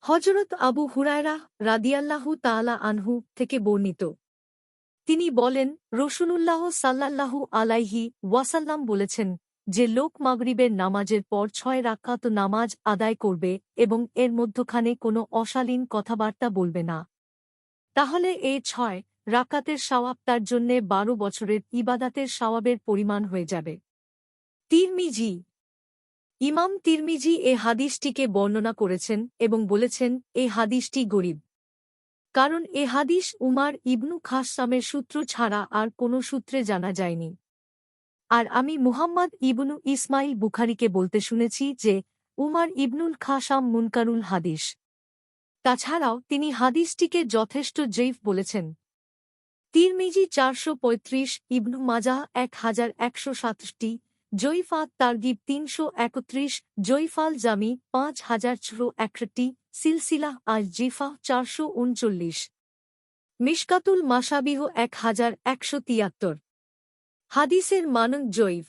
হযরত আবু হুরায়রা রাদিয়াল্লাহু তাআলা আনহু থেকে বর্ণিত। তিনি বলেন, রাসূলুল্লাহ সাল্লাল্লাহু আলাইহি ওয়াসাল্লাম বলেছেন, যে লোক মাগরিবের নামাজের পর ৬ রাকাত নামাজ আদায় করবে এবং এর মধ্যখানে কোনো অশালীন কথাবার্তা বলবে না, তাহলে এই ৬ রাকাতের সওয়াব তার জন্যে ১২ বছরের ইবাদাতের সওয়াবের পরিমাণ হয়ে যাবে। তিরমিজি। ইমাম তিরমিজি এ হাদিসটিকে বর্ণনা করেছেন এবং বলেছেন, এ হাদিসটি গরীব। কারণ এ হাদিস উমার ইবনু খাসসামের সূত্র ছাড়া আর কোনো সূত্রে জানা যায়নি। আর আমি মুহাম্মদ ইবনু ইসমাইল বুখারীকে বলতে শুনেছি যে, উমার ইবনুল খাসাম মুনকারুল হাদিস। তাছাড়াও তিনি হাদিসটিকে যথেষ্ট জঈফ বলেছেন। তিরমিজি ৪৩৫, ইবনু মাজাহ ১১৬৭, জঈফাত তারগিব ৩৩১, জঈফাল জামি ৫০৬১, সিলসিলাহ আজ জিফা ৪৩৯, মিশকাতুল মাসাবিহ ১১৭৩। হাদিসের মানন জঈফ।